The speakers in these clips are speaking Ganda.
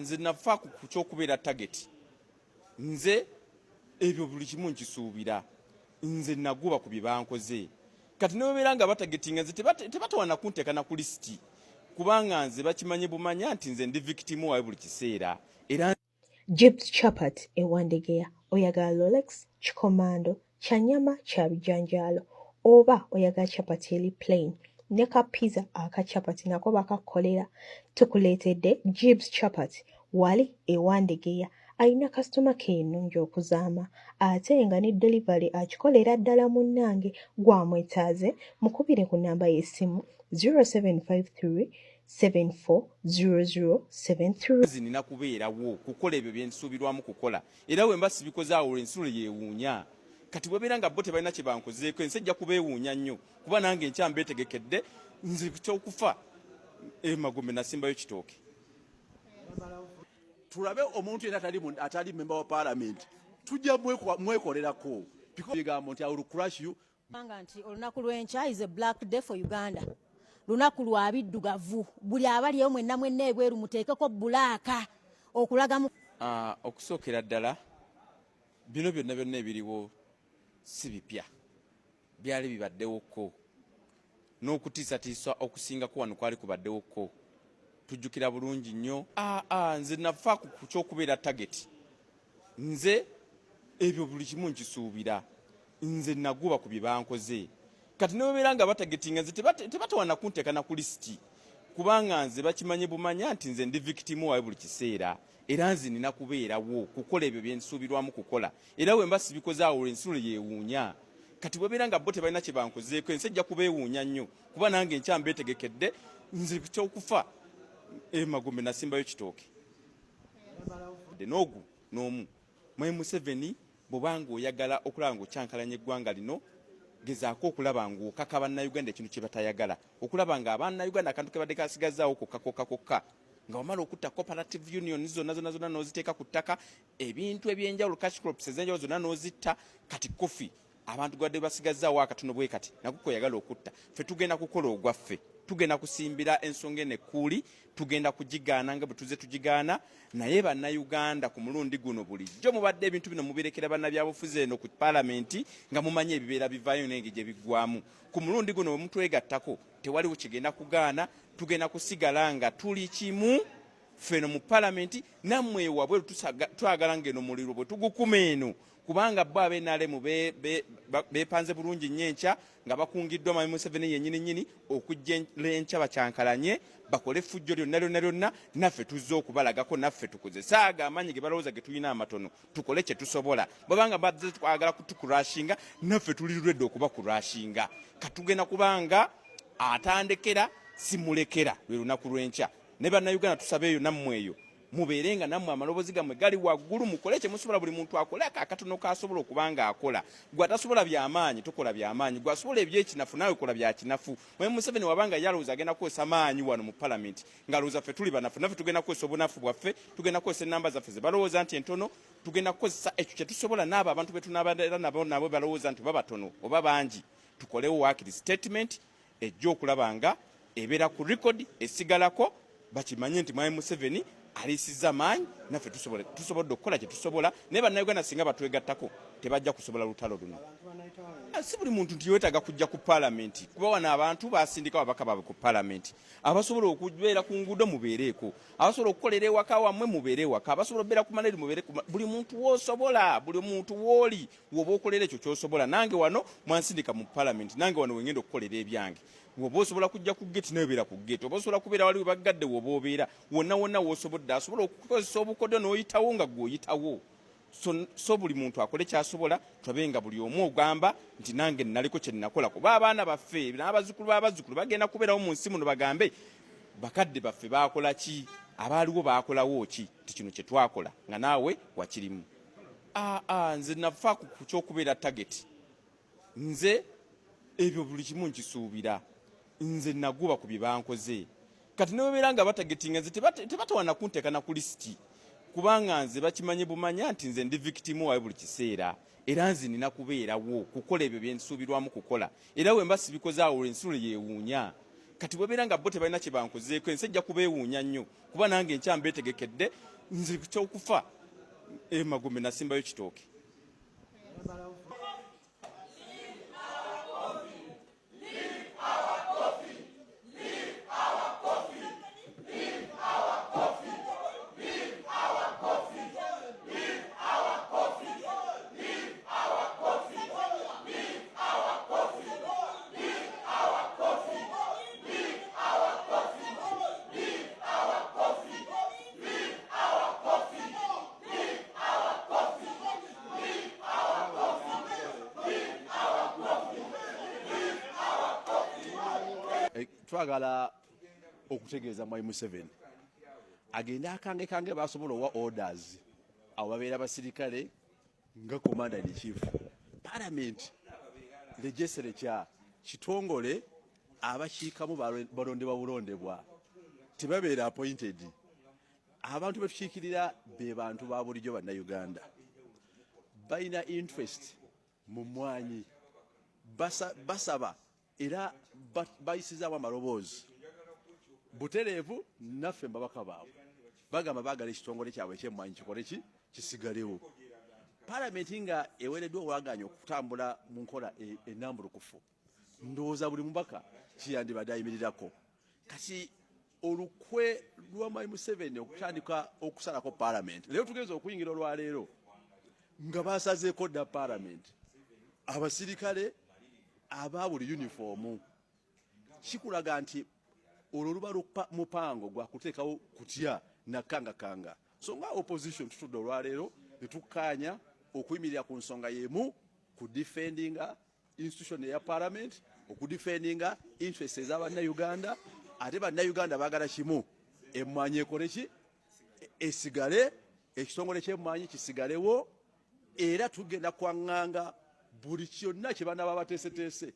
nze nafa ku kyokubeera target. Nze ebyo buli kimu nkisuubira. Nze naguba ku byebankoze. Kati nebeera nga batagetinga nze tebatawana kunteeka na ku lisiti. Kubanga nze bakimanye bumanya nti nze ndi victim wa buli kiseera. Era Jibs chapat ewandegeya oyagala Rolex chikomando chanyama cha bijanjalo oba oyagala chapati eri plain ne ka pizza aka chapati nako bakakolera tukuleetedde Jibs chapat wali ewandegeya ayina customer care ennungi okuzaama ate nga ne delivery akikolera ddala munnange gwamwetaaze mukubire ku namba y'essimu 0753 740073. nina kubeerawo kukola ebyo bye nsuubirwamu kukola era bwe mba sibikoze awo ensulo yeewuunya kati bwebeera nga bo tebalina kye bankozeeko ensi ejja kubeewuunya nnyo kuba nange nkya mbeetegekedde nze ky'okufa Magombe nasimbayo kitooke. Tulabe omuntu era atali member wa parliament tujja mwekolerako bigambo nti I will crush you. Nti olunaku lw'enkya is a black day for Uganda. Lunaku lwa biddugavu buli abaliyo mwenna mwenna ebweru muteekeko bulaaka okulaga mu okusookera ddala bino byonna ebiriwo si bipya byali bibaddewoko n'okutiisatiisa okusingako wano kwali kubaddewoko tujjukira bulungi nnyo. Nze nafa ku kyokubeera target. Nze ebyo buli kimu nkisuubira. Nze naguba ku byebankoze. Kati nebeera nga batagetinga nze tebatawana kunteeka na ku lisiti. Kubanga nze bakimanye bumanya nti nze ndi victim wa buli kiseera. Era nze nina kubeerawo kukola ebyo bye nsuubirwamu kukola. Era bwe mba sibikoze awo ensulo yeewuunya. Kati bwebeera nga bo tebalina kye bankozeeko ensi ejja kubeewuunya nnyo kuba nange nkya mbeetegekedde nze ky'okufa Magombe nasimbayo kitooke. N'ogu n'omu Museveni bw'obanga oyagala okulaba ng'okyankalanya eggwanga lino gezaako okulaba ng'okaka bannayuganda ekintu kye batayagala okulaba nga abannayuganda akantu ke badde kasigazzaawo kokka nga wamala okutta cooperative union zonna n'oziteeka ku ttaka ebintu ebyenjawulo cash crops ez'enjawulo zonna n'ozitta kati kofi abantu gwadde basigazzaawo akatono bwe kati nakuko oyagala okutta ffe tugenda kukola ogwaffe tugenda kusimbira ensonga enekkuuli tugenda kugigaana nga bwe tuze tugigaana naye bannayuganda ku mulundi guno bulijjo mubadde ebintu bino mubirekera bannabyabufuzi eno ku palamenti nga mumanye ebibeera bivaayo nenge gye biggwamu ku mulundi guno bwe mutwegattako tewaliwo kigenda kugaana tugenda kusigala nga tuli kimu ffeno mu palamenti nammwe ewabweru twagala ng'eno muliro bwe tugukuma eno kubanga bo ab'enaalemu beepanze bulungi nnyo enkya nga bakungiddwa Museveni yennyini okujja enkya bakyankalanye bakole effujjo lyonna naffe tuzze okubalagako naffe tukoze saaga amaanyi ge balowooza ge tulina amatono tukole kye tusobola bwebanga bazze twagala kutukurashinga naffe tuli lwedde okubakurashinga katugenda kubanga atandekera simulekera lwe lunaku lw'enkya ne bannayuganda tusabeeyo nammweyo mubeerenga nammwe amaloboozi gammwe gali waggulu mukole kye musobola buli muntu akole akatono k'asobola okubanga akola gwe atasobola by'amaanyi tokola by'amaanyi gwe asobola ebyekinafu naawe kola byakinafu Museveni wabanga yalowooza agenda kukozesa maanyi wano mu palamenti ng'alowooza ffe tuli banafu naffe tugenda kukozesa obunafu bwaffe tugenda kukozesa ennamba zaffe ze balowooza nti entono tugenda kukozesa ekyo kye tusobola n'abo abantu be tunaabera nabo balowooza nti babatono oba bangi tukolewo waakiri statement ejja okulaba nga ebeera ku record esigalako bakimanye nti Museveni alisiza maanyi naffe tusobodde okukola kye tusobola naye bannayuganda singa batwegattako tebajja kusobola lutalo luno. Si buli muntu nti yeetaaga kujja ku palamenti kuba wano abantu basindika ababaka baabwe ku palamenti abasobola okubeera ku nguudo mubeereeko abasobola okukolera ewaka wammwe mubeere ewaka abasobola okubeera ku maneri mubeere buli muntu w'osobola buli muntu w'oli woba okolera ekyo ky'osobola nange wano mwansindika mu palamenti nange wano wengenda okukolera ebyange woba osobola kujja ku geti nebeera ku geti oba osobola kubeera waliwo bagadde woba obeera wonna w'osobodde asobola okukozesa obukodyo n'oyitawo nga gw'oyitawo so buli muntu akole kyasobola tulabe nga buli omu ogamba nti nange naliko kye nnakola kuba abaana baffe n'abazzukulu b'abazzukulu bagenda kubeerawo mu nsi muno bagambe bakadde baffe baakola ki abaaliwo baakolawo ki ti kino kye twakola nga naawe wakirimu. Nze nafa ku kyokubeera target. Nze ebyo buli kimu nkisuubira. Nze naguba ku bye bankoze kati nebeera nga batagetinga nze tebatawana kunteeka na ku lisiti kubanga nze bakimanye bumanya nti nze ndi victim wa buli kiseera era nze nina kubeerawo kukola ebyo bye nsuubirwamu kukola era bwe mba sibikoze awo ensulo yeewuunya kati bwebeera nga bo tebalina kye bankuzeeko ensi ejja kubeewuunya nnyo kuba nange enkya mbeetegekedde nze ky'okufa Magombe nasimbayo kitooke. Twagala okutegeeza Mwai Museveni agenda akange basobola owa orders abo babeera abasirikale nga commander in chief. Parliament legislature kitongole abakiikamu balondebwa tebabeera appointed. Abantu betukiikirira be bantu ba bulijjo bannayuganda balina interest mu mwanyi basaba era bayisizaamu amaloboozi butereevu naffe mbabaka baabwe bagamba baagala ekitongole kyabwe ekyemmwanyi kikole kisigalewo. Palamenti nga eweereddwa obwaganya okutambula mu nkola ennambulukufu ndowooza buli mubaka kiyandibadde ayimirirako. Kati olukwe lwa Mwai Museveni okutandika okusalako palamenti leero tugeze okuyingira olwaleero nga basazeeko dda palamenti abasirikale aba buli uniformu kikulaga nti olwo luba mupango gwa kuteekawo kutya nakangakanga. So nga opposition tutudde olwaleero ne tukkaanya okuyimirira ku nsonga y'emu ku defendinga institution eya parliament, okudefendinga interest ez'abannayuganda. Ate bannayuganda baagala kimu, emmwanyi ekole ki esigale, ekitongole ky'emmwanyi kisigalewo, era tugenda kwaŋŋanga buli kyonna kye banaba bateeseteese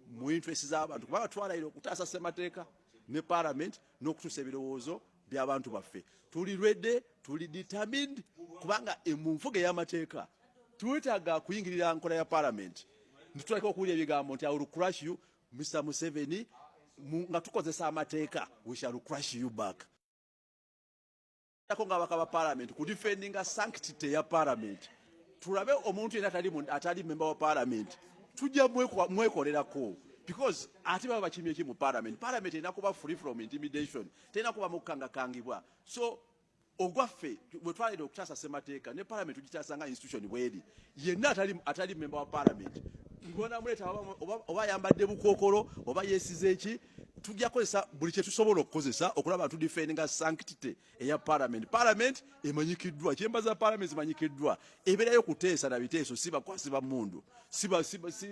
mu interest z'abantu kubanga twalayira okutaasa ssemateeka ne parliament n'okutuusa ebirowoozo by'abantu baffe. Tuli ready, tuli determined kubanga mu nfuga ey'amateeka twetaaga kuyingirira nkola ya parliament. Ntituleka okuwulira ebigambo nti I will crush you Mr. Museveni nga tukozesa amateeka, we shall crush you back. Ako ngabaka ba parliament ku defendinga sanctity ya parliament. Tulabe omuntu yena atali member wa parliament tujja mwekolerako because ati baba bakimye ki mu parliament. Parliament ena kuba free from intimidation, tena kuba mukangakangibwa. So ogwaffe bwe twalira okutaasa ssemateeka ne parliament tugitaasanga institution bweri yenna atali member wa parliament ngona muleta oba yambadde bukookolo oba yeesize eki, tujja kozesa buli kye tusobola okukozesa okulaba tudefendinga sanctity eya parliament. Parliament emanyikiddwa, kyemba za parliament zimanyikiddwa, ebeerayo kuteesa na biteeso siba mundu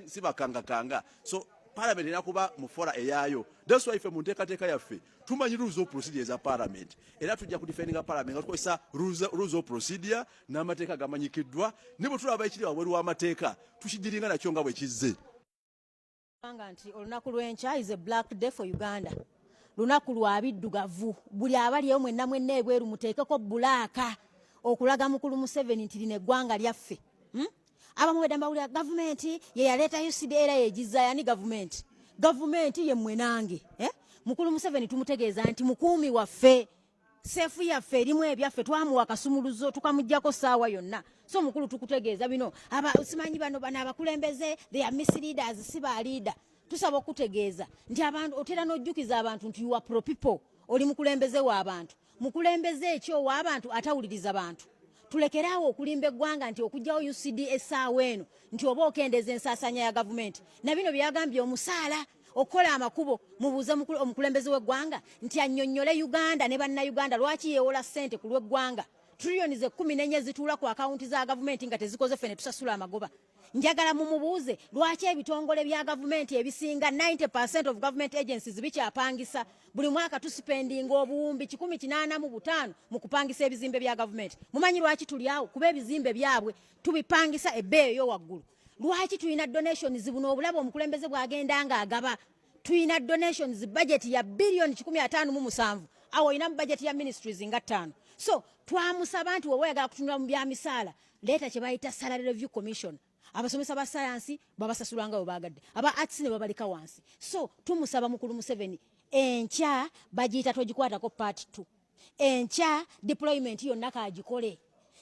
siba kangakanga. So parliament erina kuba mu fola eyaayo. That's why ife mu nteekateeka yaffe tumanyi rules of procedure za parliament, era tujja kudefendinga parliament nga tukozesa rules of procedure n'amateeka gamanyikiddwa, ne bwe tulaba ekiri wabweru w'amateeka tukigiringa nakyo nga bwe kizze. Nti olunaku lw'enkya is a black day for Uganda. Lunaku lwa biddugavu. Buli abaliyo mwenna ebweru muteekeko bulaaka okulaga mukulu Museveni nti lino eggwanga lyaffe. Abamu bedamba buli gavumenti ye yaleeta UCD era yegiza yani gavumenti. Gavumenti ye mwenange. Mukulu Museveni tumutegeeza nti mukuumi waffe. Sefu yaffe erimu ebyaffe twamuwa kasumuluzo tukamujjako saawa yonna. So mukulu tukutegeeza bino simanyi bano abakulembeze they are misleaders, siba leader. Tusaba okutegeeza nti abantu otera n'ojjukiza abantu nti you are pro people, oli mukulembeze w'abantu. Mukulembeze ekyo w'abantu atawuliriza abantu. Tulekeraawo okulimba eggwanga nti okujjawo UCD essaawa eno nti oba okendeza ensaasanya ya gavumenti. Na bino byagambye omusaala okola amakubo mubuuze omukulembeze w'eggwanga nti annyonnyole Uganda ne bannayuganda lwaki yeewola ssente ku lw'eggwanga. Trillions 14 zituula ku akawunti za gavumenti nga tezikoze ffe ne tusasula amagoba. Njagala mumubuuze lwaki ebitongole bya gavumenti ebisinga 90% of government agencies bikyapangisa buli mwaka tusipendinga obuwumbi 185 mu kupangisa ebizimbe bya gavumenti. Mumanyi lwaki tuli awo? Kuba ebizimbe byabwe tubipangisa ebbeeyo yo waggulu. Lwaki tulina donations buno obulabo omukulembeze bwagenda nga agaba? Tulina donations budget ya bilioni 157 awo ina budget ya ministries nga 5. So twamusaba nti wowe yagala kutunula mu bya misaala leeta kye bayita salary review commission. Abasomesa ba science babasasulanga bwe bagadde, aba arts ne babalika wansi. So tumusaba mukulu Museveni enkya bagiyita togikwatako part 2 enkya deployment yonna kaagikole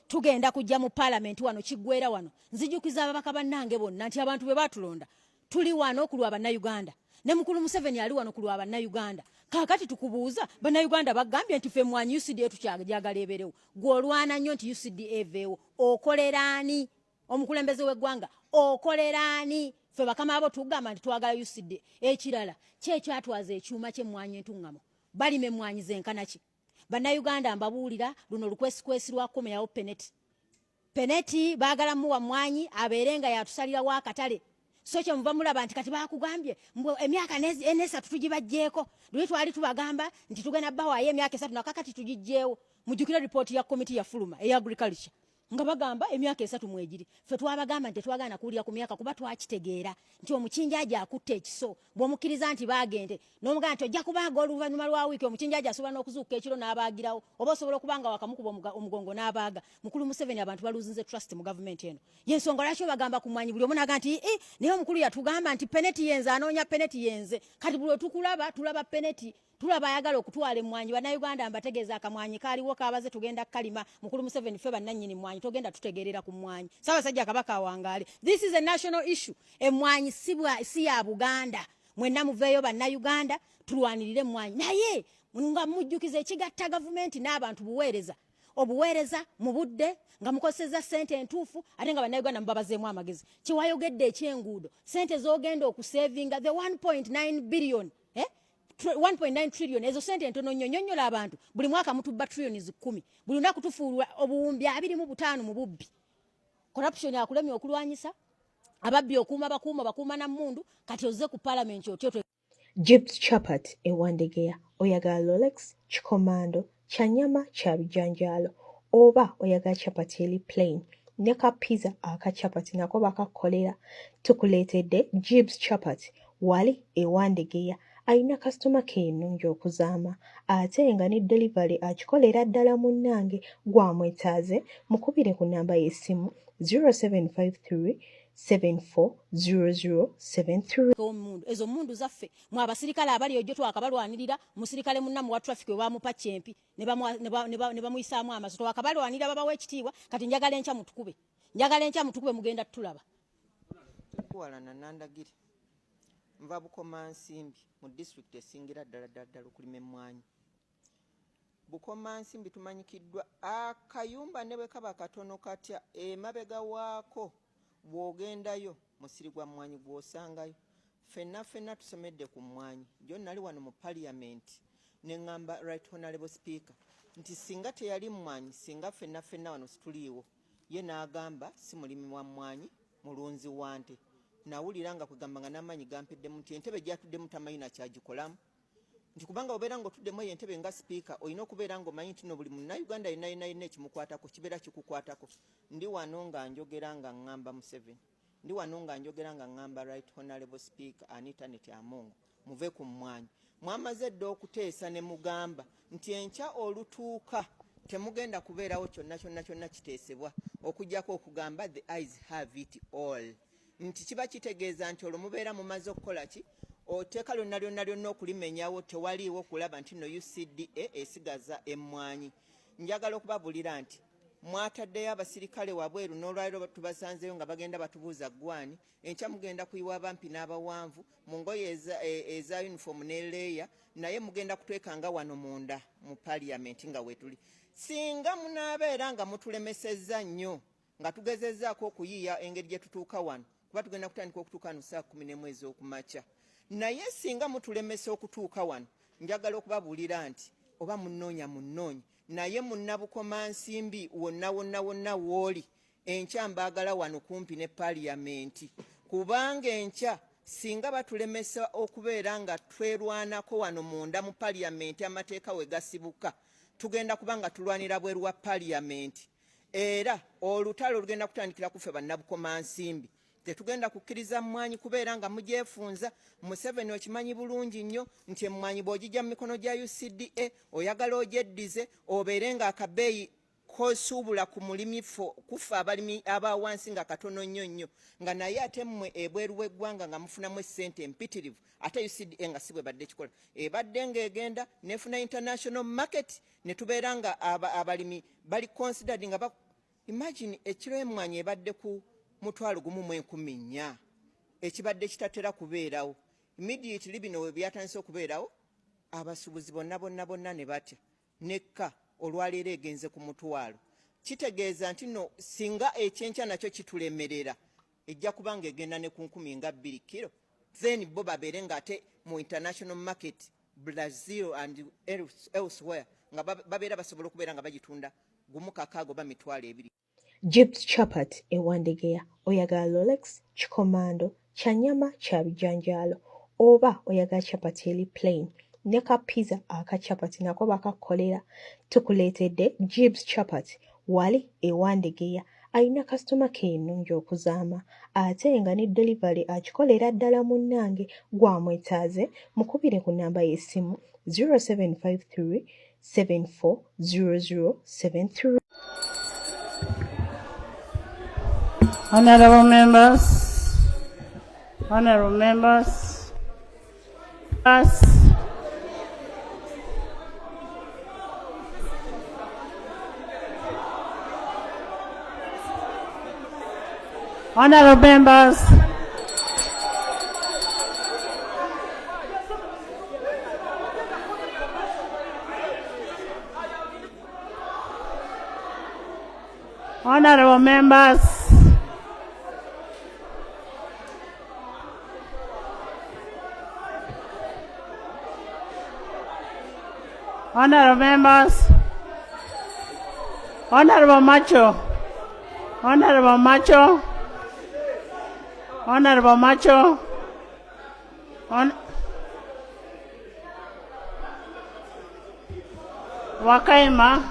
tugenda kujja mu palamenti wano kiggwera wano nzijukiza ababaka bannange bonna nti abantu be batulonda tuli wano kulwa bannayuganda ne mukulu Museveni ali wano kulwa bannayuganda kaakati tukubuuza bannayuganda bagambye nti ffe mwanyi UCDA tukyagala ebeerewo gw'olwana nnyo nti UCDA eveewo okoleraani omukulembeze w'eggwanga okoleraani ffe bakama abo tugamba nti twagala UCDA ekirala kyekyatwaza ekyuma ky'emmwanyi entuŋŋamo balima emmwanyi zenkanaki bannayuganda mbabuulira luno lukwesikwesi lwa kumeyawo peneti baagala muwa mmwanyi abeere nga yatusalirawo akatale so kye muva mulaba nti kati bakugambye emyaka enesatu tugibajjeeko luli twali tubagamba nti tugenda bbawaayo emyaka 3 nakakati tugijjeewo mujjukire ripooti ya komiti ya fuluma eya agriculture nga bagamba emyaka 3 mwegiri ffe twabagamba nti tetwagaana kuwulira ku myaka kuba twakitegeera nti omukinjaaji akutte ekiso bw'omukkiriza nti baagende n'omugamba nti ojja kubaaga oluvannyuma lwa wiiki omukinjaaji asobola n'okuzuuka ekiro n'abaagirawo oba osobola okubanga wakamukuba omugongo n'abaaga mukulu Museveni abantu baluzinze trust mu gavumenti eno yensonga lwaki obagamba ku mwanyi buli omu naga nti naye omukulu yatugamba nti peneti yenze anoonya peneti yenze kati buli tukulaba tulaba peneti tulaba ayagala okutwala emmwanyi bannayuganda mbategeeza akamwanyi kaaliwo kabaze tugenda kalima mukulu Museveni ffe bannannyini mmwanyi togenda tutegeerera ku mmwanyi Ssaabasajja Kabaka awangaale this is a national issue emmwanyi si ya Buganda mwenna muveeyo bannayuganda tulwanirire emmwanyi naye nga mujjukiza ekigatta gavumenti n'abantu obuweereza mu budde nga mukozeseza ssente entuufu ate nga bannayuganda mubabazeemu amagezi kiwayogedde ekyenguudo ssente z'ogenda okusevinga the 1.9 billion 1.9 trillion ezo sente entono nnyo nnyonnyola abantu buli mwaka mutubba trillions 10 buli lunaku tufuulwa obuwumbi 25 mu bubbi corruption akulemye okulwanyisa ababbi bakuuma na mmundu kati ozze ku palamenti otyo Gibbs Chapat ewandegeya oyagala Rolex kikomando kyanyama kya bijanjaalo oba oyagala chapati eri plain ne ka pizza aka chapati nako bakakolera tukuleetedde Gibbs Chapat wali ewandegeya alina kasitoma ke ennungi okuzaama ate nga ne delivery akikolera ddala munnange gwamwetaaze mukubire ku nnamba y'essimu 0753 740073 ezo mundu zaffe mwa abasirikale abali ojjo twakabalwanirira musirikale munnamu wa traffic we bamupa kyempi ne bamuyisaamu amaso twakabalwanirira babawa ekitiibwa kati njagala enkya mutukube mugenda tutulaba kuwalana nandagiri nva Bukoma Nsimbi mu district esingira ddala okulima emmwanyi Bukoma Nsimbi tumanyikiddwa akayumba ne bwe kaba katono katya emabega waako bw'ogendayo musiri gwa mmwanyi gw'osangayo ffenna tusomedde ku mmwanyi jo nali wano mu parliament ne ŋŋamba right honorable speaker nti singa teyali mmwanyi singa ffenna wano situliiwo ye n'agamba si mulimi wa mmwanyi mulunzi wa nte nawulira nga kugamba nga n'amaanyi gampeddemu nti entebe gyatuddemu tamanyi nakyagikolamu nti kubanga obeera ng'otuddemu eyo entebe nga sipiika olina okubeera ng'omanyi nti no buli munnayuganda yenna ekimukwatako kibeera kikukwatako ndi wano nga njogera nga ŋŋamba Museveni ndi wano nga njogera nga ŋŋamba right honorable speaker Anita Amongo muve ku mmwanyi mwamaze dda okuteesa ne mugamba nti enkya olutuuka temugenda kubeerawo kyonna kiteesebwa okuggyako okugamba the eyes have it all nti kiba kitegeeza nti olwo mubeera mumaze okukola ki oteeka lyonna okulimenyawo tewaliiwo kulaba nti no UCDA esigaza emmwanyi njagala okubabuulira nti mwataddeyo abasirikale wabweru n'olwaliro tubasanzeyo nga bagenda batubuuza gwani enkya mugenda kuyiwa abampi n'abawanvu mu ngoye eza uniform ne leeya naye mugenda kutwekanga wano munda mu parliament nga wetuli singa munaabeera nga mutulemesezza nnyo nga tugezezzaako okuyiiya engeri gye tutuuka wano kuba tugenda kutandika okutuuka wano saa 11 ez'okumakya naye singa mutulemesa okutuuka wano njagala okubabuulira nti oba munnoonya naye munna Bukoma Nsimbi wonna wooli enkya mbaagala wano kumpi ne parliament kubanga enkya singa batulemesa okubeera nga twerwanako wano munda mu parliament amateeka we gasibuka tugenda kubanga tulwanira bweru wa parliament era olutalo lugenda kutandikira kufe banna Bukoma Nsimbi tetugenda kukkiriza mmwanyi kubeera nga mugyefunza Museveni okimanyi bulungi nnyo nti emmwanyi bw'ogijja mu mikono gya UCDA oyagala ogyeddize obeere nga akabeeyi kosuubula ku mulimi kufa abalimi abawansi nga katono nnyo nga naye ate mmwe ebweru w'eggwanga nga mufunamu essente empitirivu ate UCDA nga si bwe badde kikola ebadde ng'egenda nefuna international market ne tubeera nga abalimi bali considered nga imagine ekiro emmwanyi ebadde ku 1,114 ekibadde kitatera kubeerawo immediately bino we byatandise okubeerawo abasuubuzi bonna ne batya nekka olwaleero egenze ku 1,000 kitegeeza nti no singa ekyenkya nakyo kitulemerera ejja kubanga egenda ne ku 2,000 kilo then bo babeere nga ate mu international market Brazil and elsewhere nga babeera basobola okubeera nga bagitunda gumu kakaago ba 2,000. Gibbs Chapat ewandegeya oyagala Rolex kikomando kya nnyama kya bijanjaalo oba oyagala chapati eri plain ne ka pizza aka chapati nako bakakolera tukuleetedde Gibbs Chapat wali ewandegeya alina kasitoma ke ennungi okuzaama ate nga ne delivery akikolera ddala munnange gwamwetaaze mukubire ku namba y'essimu 0753 740073. Honorable members, honorable members, Honorable Macho, Wakaima.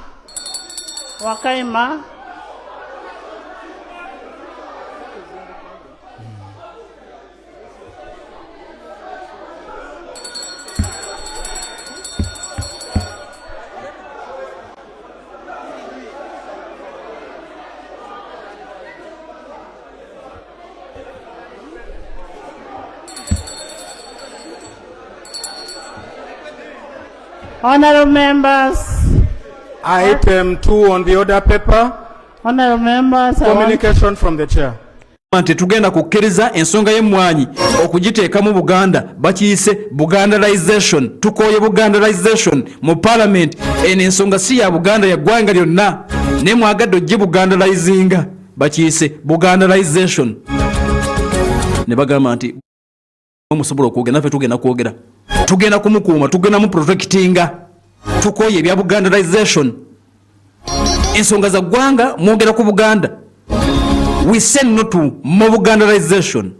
Honorable members, Item 2 on the order paper. Honorable members, Communication from the chair. Nti tugenda kukkiriza ensonga y'emmwanyi okugiteeka mu Buganda bakiyise Bugandalization. Tukooye Bugandalization mu Parliament. Eno ensonga si ya Buganda ya ggwanga lyonna. Ne mwagadde ogye Bugandalizinga bakiyise Bugandalization. Ne bagamba nti musobola okwogera naffe tugenda kwogera. Tugenda kumukuuma, tugenda mu protectinga. Tukooye ebya Bugandalization. Ensonga za ggwanga mwogera ku Buganda. We say no to more Bugandalization.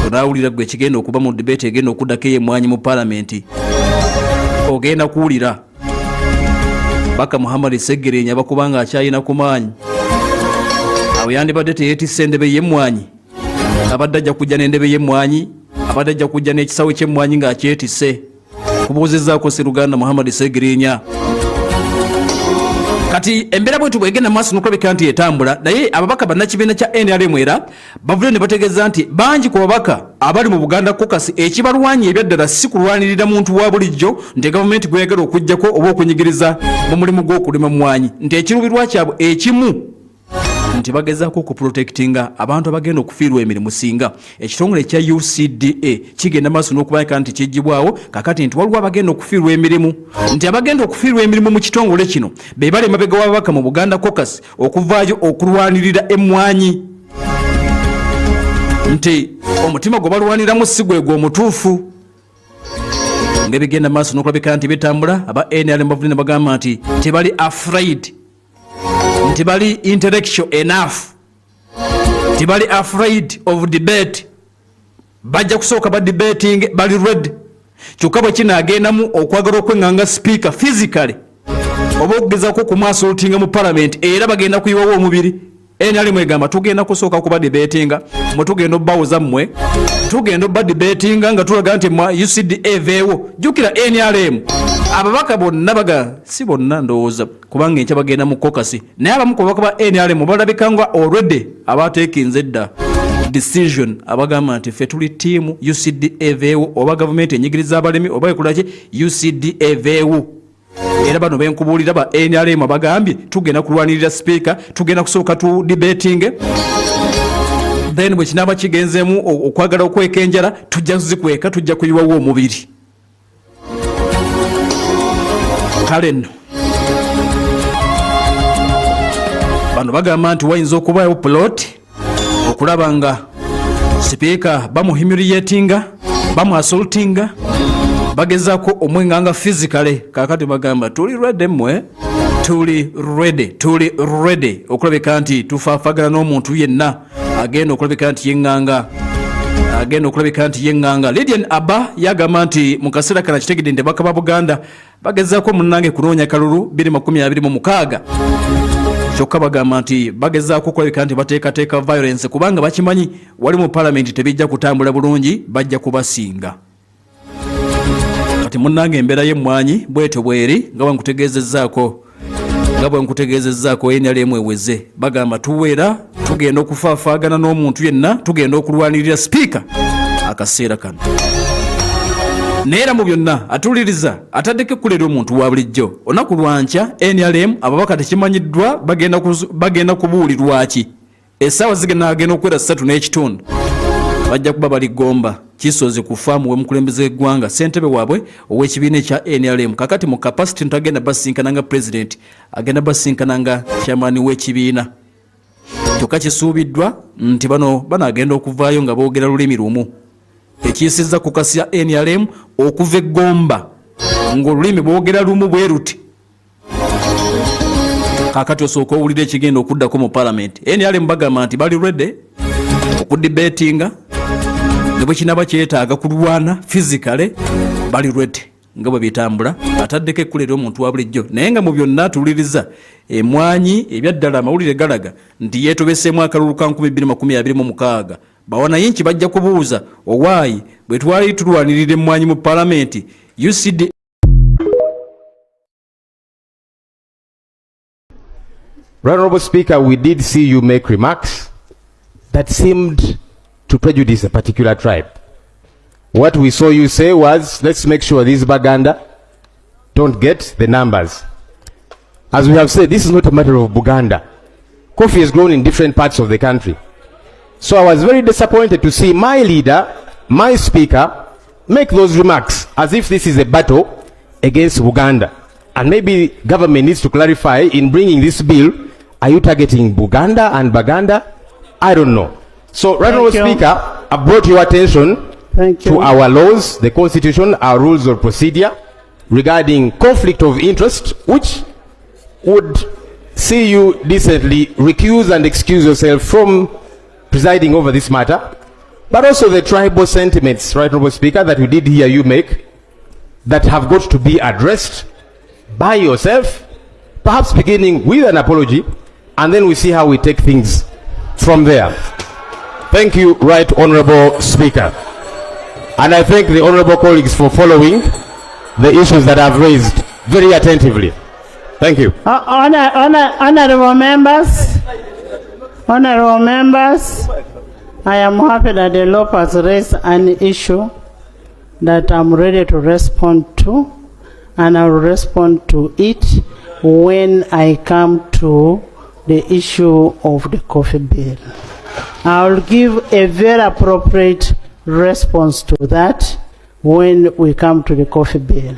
Onawulira gwe kigenda okuba mu debate egenda okuddako ey'emmwanyi mu Parliament. Ogenda kuwulira Baka Muhammad Segerenya bakubanga akyayina ku maanyi. Awo yandibadde teyeetisse endebe y'emmwanyi. Abadde ajja kujja n'endebe y'emmwanyi. Abadde ajja kujja n'ekisawo ky'emmwanyi ng'akyetisse. Kubuuzizzaako Sseruganda Muhammad Segerenya. Kati embeera bwetu bwegenda maaso n'okulabika nti etambula naye ababaka bannakibiina kya NRM era bavudde ne bategeeza nti bangi ku babaka abali mu Buganda Caucus ekibalwanyi ebyaddala si kulwanirira muntu wa bulijjo nti gavumenti gweyagala okuggyako oba okunyigiriza mu mulimu gw'okulima mmwanyi nti ekirubirwa kyabwe ekimu nti bagezaako okuprotectinga abantu abagenda okufiirwa emirimu singa ekitongole kya UCDA kigenda maaso n'okubanika nti kijjibwawo kakati nti waliwo abagenda okufiirwa emirimu nti abagenda okufiirwa emirimu mu kitongole kino be bali emabega w'ababaka mu Buganda Caucus okuvaayo okulwanirira emmwanyi nti omutima gwe balwaniramu si gwegwo omutuufu ng'ebigenda maaso n'okulabika nti bitambula aba NRM bavudde ne bagamba nti tebali afraid nti bali intellectual enough nti bali afraid of debate bajja kusooka ba debating bali ready kyokka bwe kinaagendamu okwagala okweŋŋanga speaker physically oba okugezaako kumwasoltinga mu Parliament era bagenda kuyiwawo omubiri NRM egamba tugenda kusooka kuba debatinga mwe tugenda obbawuza mmwe tugenda obba debatinga nga tulaga nti UCDA veewo jjukira NRM ababaka bonna baga si bonna ndowooza kubanga enkya bagenda mu kokasi naye abamu ku babaka ba NRM balabika nga already abateekinze edda decision abagamba nti ffe tuli ttiimu UCDAVU oba gavumenti enyigiriza abalemi oba ekolaki UCDAVU era bano benkubuulira ba NRM abagambye tugenda kulwanirira speaker tugenda kusooka tu debating then bwe kinaaba kigenzeemu okwagala okwekenjala tujja kuzikweka tujja kuyiwawo omubiri kale nno bano bagamba nti wayinza okubayo plot okulaba nga sipiika bamuhumiliatinga bamuassaultinga bagezaako omwenganga physically kakati bagamba tuli ready okulabika nti tufaafagana n'omuntu yenna agenda okulabika nti yenganga Lydian Abba yagamba nti mu kaseera kana kitegedde nti bakaba Buganda bagezaako munnange kunoonya kalulu 2026 kyokka bagamba nti bagezaako okulabika nti bateekateeka violence kubanga bakimanyi wali mu palamenti tebijja kutambula bulungi bajja kubasinga kati munnange embeera y'emmwanyi bwetyo bweri nga bwenkutegeezezzaako NRM eweze bagamba tuweera tugenda okufaafaagana n'omuntu yenna tugenda okulwanirira sipiika akaseera kano naye era mu byonna atuliriza ataddeko kulera omuntu wa bulijjo olunaku lwankya NRM ababaka tekimanyiddwa bagenda kubuulirwa ki essaawa zigenda okwera 3:30 bajja kuba baligomba kisozi ku faamu w'omukulembeze w'eggwanga ssentebe waabwe ow'ekibiina ekya NRM kakati mu capacity ntagenda basinkana nga president agenda basinkana nga chairman w'ekibiina kyokka kisuubiddwa nti bano agenda okuvaayo nga boogera lulimi lumu ekiyisizza ku kasi ya NRM okuva eggomba ng'olulimi boogera lumu bwe ruti kakati osooka owulira ekigenda okuddako mu palamenti NRM bagamba nti bali ready okudibetinga ne bwe kinaaba kyetaaga kulwana physically bali ready nga bwe bitambula ataddeko ekkulera omuntu wa bulijjo naye nga mu byonna atuliriza emwanyi ebyaddala amawulire galaga nti yeetobeseemu akalulu ka 2026 bawanayinki bajja kubuuza owaayi bwe twali tulwanirira emmwanyi mu palamenti UCD. Right, Honorable Speaker, we did see you make remarks that seemed to prejudice a particular tribe. What we saw you say was, let's make sure these Baganda don't get the numbers. As we have said, this is not a matter of Buganda. Coffee has grown in different parts of the country. So I was very disappointed to see my leader, my speaker, make those remarks as if this is a battle against Buganda. And maybe government needs to clarify in bringing this bill, are you targeting Buganda and Baganda? I don't know. So, Right Honourable Speaker, I brought your attention to our laws, the Constitution, our rules of procedure regarding conflict of interest, which would see you decently recuse and excuse yourself from presiding over this matter, but also the tribal sentiments, Right Honourable Speaker, that we did hear you make, that have got to be addressed by yourself, perhaps beginning with an apology, and then we see how we take things from there. Thank you, Right Honourable Speaker. And I thank the Honourable colleagues for following the issues that I've raised very attentively. Thank you. Honourable members, I am happy that the law has raised an issue that I'm ready to respond to, and I will respond to it when I come to the issue of the coffee bill. I will give a very appropriate response to that when we come to the coffee bill.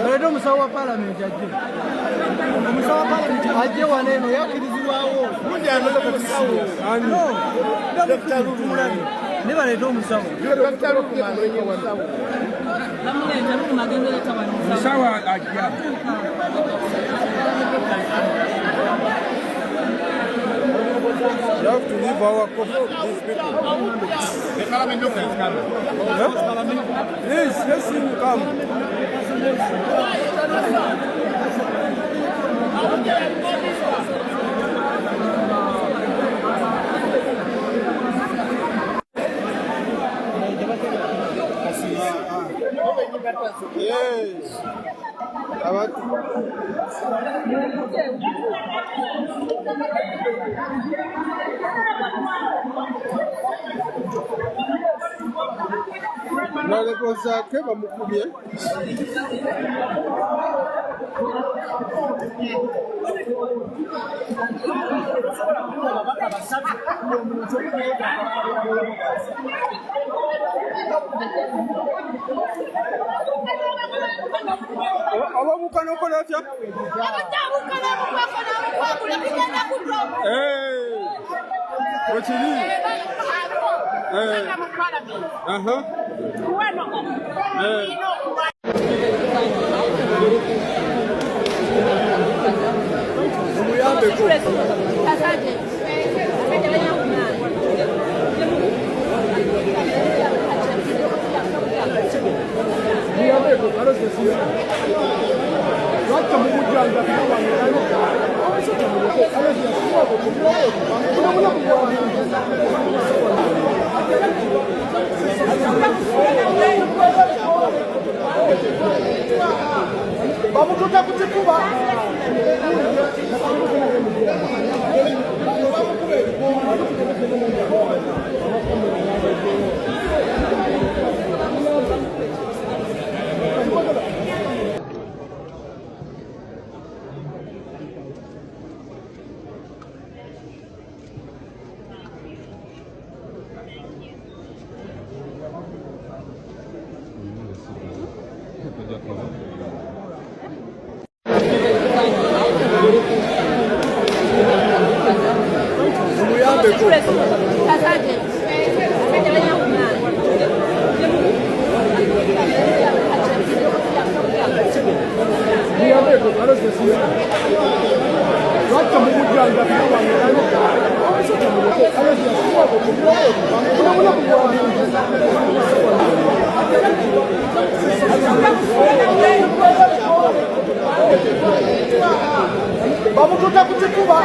Baleeta omusawo wa palamenti ajje. Omusawo wa palamenti ajje wano eno yakkirizibwawo. Ne baleeta omusawo. Omusawo ajja. You have to leave our coffee, these people. The parliament doctor is coming. Huh? Please, let's see him come. Yes. Naleko Zaake bamukubye. Ababuka nokola atya? Wekiri? Vamos lutar com o Cuba.